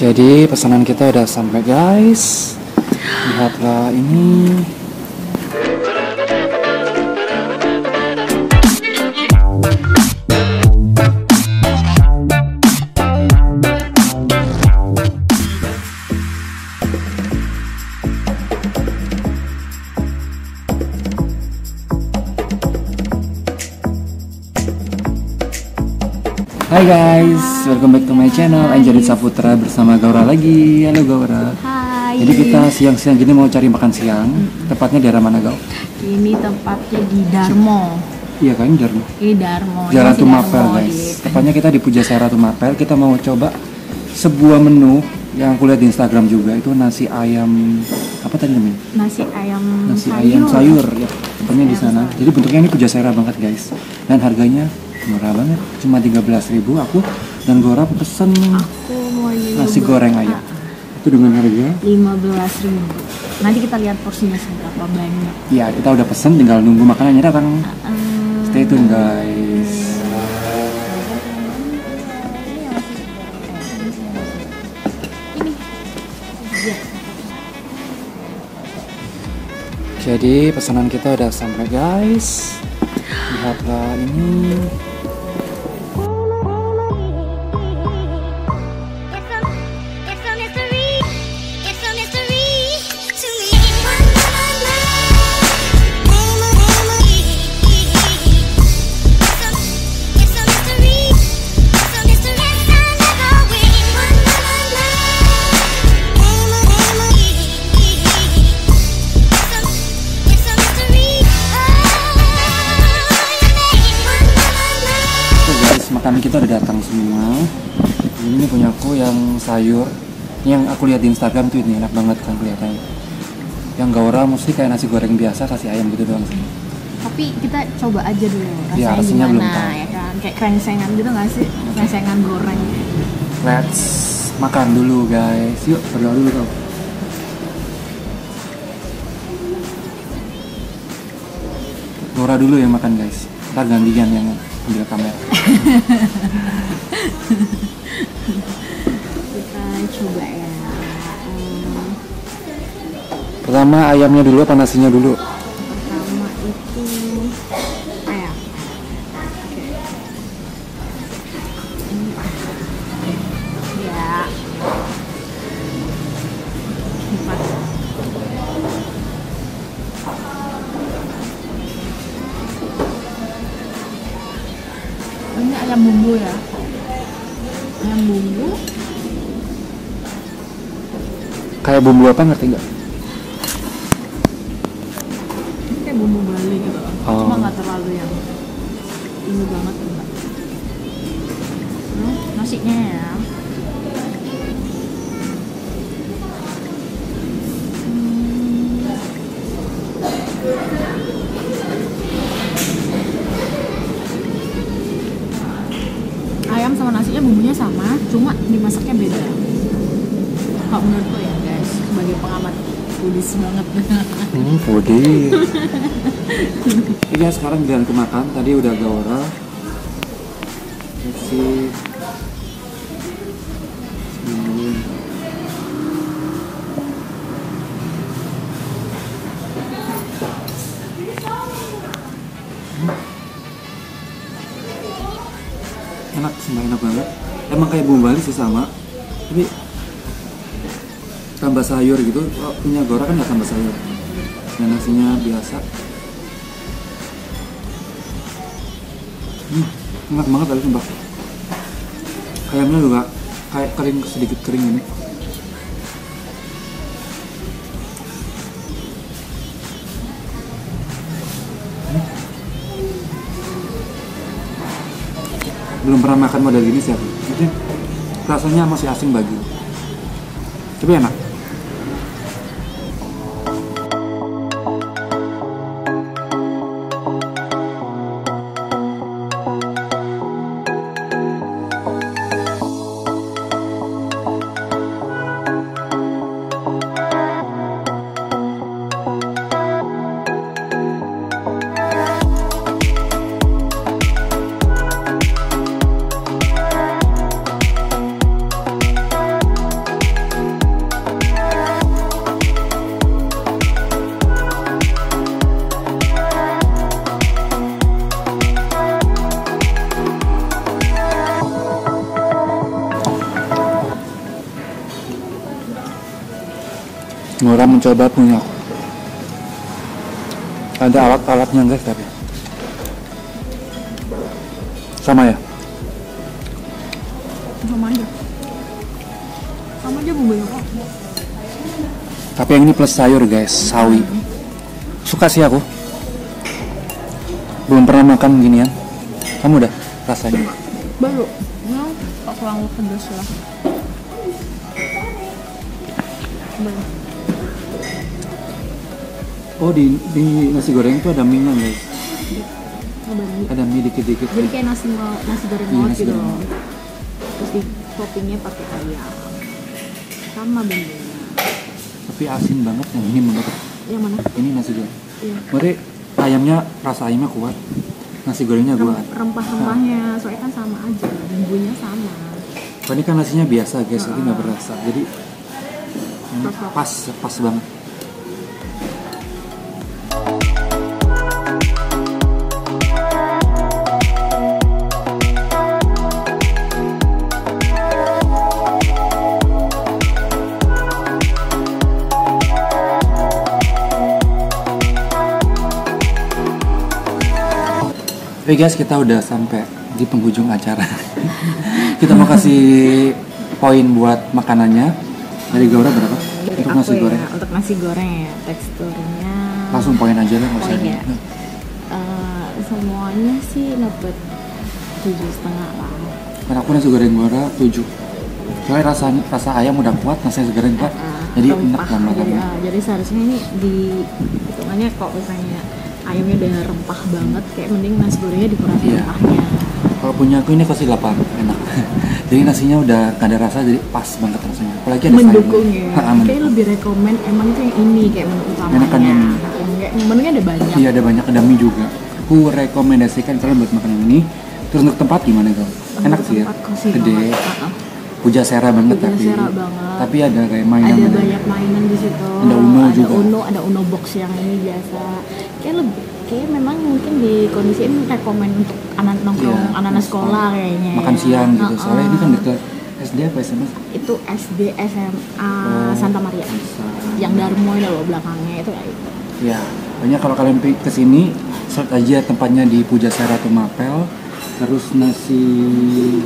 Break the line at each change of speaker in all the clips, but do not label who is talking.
Jadi pesanan kita udah sampai guys. Lihatlah ini. Hai guys, welcome back to my channel Angelit Saputra bersama Gaura lagi. Halo Gaura.
Hai.
Jadi kita siang-siang gini mau cari makan siang. Tepatnya di arah mana Gau?
Ini tempatnya di Darmo.
Iya kan, Darmo.
Ini Darmo.
Jalan Tumapel guys. Tepatnya kita di Pujasera Tumapel. Kita mau coba sebuah menu yang aku lihat di Instagram juga. Itu nasi ayam apa tadi namanya?
Nasi ayam
sayur ya. Tepatnya di sana. Jadi bentuknya ini Pujasera banget guys. Dan harganya murah banget, cuma 13.000. Aku dan Gora pesen nasi goreng ayam. Itu dengan harga
15.000. Nanti kita lihat porsinya seberapa banyak.
Iya, kita udah pesen, tinggal nunggu makanannya datang. Stay tune guys. Jadi pesanan kita udah sampai guys. Lihatlah ini. Makanan kita udah datang semua. Ini punya aku yang sayur, yang aku lihat di Instagram tuh ini enak banget kan kelihatannya. Yang Gaura mesti kayak nasi goreng biasa kasih ayam gitu doang sih.
Tapi kita coba aja dulu
ya,
rasanya
belum
gimana
tahu.
ya kan? Kayak krengsengan gitu nggak sih? Krengsengan goreng.
Let's makan dulu guys. Yuk berdoa dulu kau. Gaura dulu yang makan guys. Ntar gantian yang ambil kamera.
Kita coba ya.
Pertama ayamnya dulu apa nasinya dulu?
Pertama itu ayam. Oke. Ya. Empat. Ini ayam bumbu ya. Ayam bumbu.
Kayak bumbu apa ngerti nggak?
Ini kayak bumbu Bali gitu.
Oh.
Cuma nggak terlalu yang ini banget enggak. Nasinya ya. Ayam sama nasinya bumbunya sama, cuma dimasaknya beda. Kalau menurutku ya guys, sebagai pengamat foodies banget.
Foodie. Oke guys, sekarang jalan ke makan. Tadi udah Gaura. Let's see. Enak, semua enak banget. Emang kayak bumbu Bali sih sama, tapi tambah sayur gitu. Kalau punya Gora kan nggak tambah sayur. Dan nasinya biasa. Enak banget tadi sumpah. Ayamnya juga kayak kering, sedikit kering ini. Belum pernah makan model gini sih aku. Jadi rasanya masih asing bagi. Tapi enak. Ngora mencoba punya aku. Ada alat-alatnya guys tapi sama ya.
Sama aja bumbunya kok.
Tapi yang ini plus sayur guys, sawi. Suka sih aku. Belum pernah makan ginian. Kamu udah rasain?
Baru. Nah, kok kurang pedas lah. Baru.
Oh di nasi goreng itu ada mie guys.
Baru.
Ada mie dikit-dikit.
Jadi kayak nasi goreng
Iya,
ngawat
nasi
gitu
goreng.
loh. Terus di toppingnya pakai ayam. Sama bumbunya.
Tapi asin banget yang ini menurut.
Yang mana?
Ini nasi goreng.
Iya.
Berarti ayamnya rasa ayamnya kuat. Nasi gorengnya kuat.
Rempah-rempahnya soalnya kan sama aja, bumbunya sama.
Kalau ini kan nasinya biasa guys, jadi nggak berasa. Jadi ini pas banget. Oke guys, kita udah sampai di penghujung acara. Kita mau kasih poin buat makanannya. Dari Gaura berapa?
Dari
Untuk
aku
nasi goreng.
ya, untuk nasi goreng ya, teksturnya
Langsung poin aja lah, nggak usah
poin
di.
ya. Semuanya sih dapet 7,5 lah.
Karena aku nasi goreng Gaura 7. Soalnya rasa ayam udah kuat, nasi goreng kuat. Jadi enak
Rempah.
lah makannya.
Jadi seharusnya ini di hitungannya kok misalnya ayamnya udah rempah banget, kayak mending nasi gorengnya dikurangin
Iya.
rempahnya.
Kalau punya aku ini kasih 8, enak. Jadi nasinya udah gak ada rasa, jadi pas banget rasanya. Apalagi ada
Mendukung
sayurnya.
ya. Kayak lebih rekomen emang itu yang ini kayak menu utamanya.
Enakan yang ini.
Yang menunya ada banyak.
Iya ada banyak, ada mie juga. Aku rekomendasikan kalian buat makan yang ini. Terus untuk tempat gimana kau? Enak sih ya,
Tempat cozy
gede.
banget.
Pujasera banget
Pujasera
tapi.
banget.
Tapi ada kayak mainan.
Ada banyak mainan di situ.
Ada Uno juga.
Ada Uno box yang ini biasa. Kayak memang mungkin di kondisi ini rekomen untuk anak nongkrong,
Iya,
anak sekolah kayaknya.
Makan siang gitu.
Heeh.
Soalnya ini kan dekat SD apa SMA?
Itu SD SMA Santa Maria.
Bisa.
Yang Darmo itu loh belakangnya itu kayak gitu.
Ya, banyak kalau kalian kesini, search aja tempatnya di Pujasera atau Mapel. Terus nasi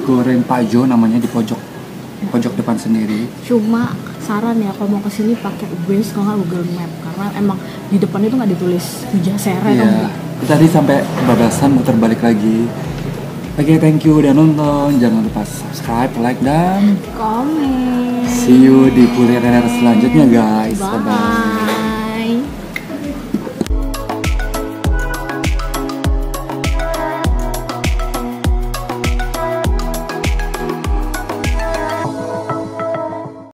goreng Pak Jo namanya di pojok depan sendiri.
Cuma saran ya kalau mau kesini pakai Waze kalau nggak Google Map karena emang di depan itu nggak ditulis Pujasera
Iya.
dong.
Tadi sampai kebablasan muter balik lagi. Oke, thank you udah nonton. Jangan lupa subscribe, like dan
Komen.
see you di kuliah selanjutnya guys.
Bye.
Bye.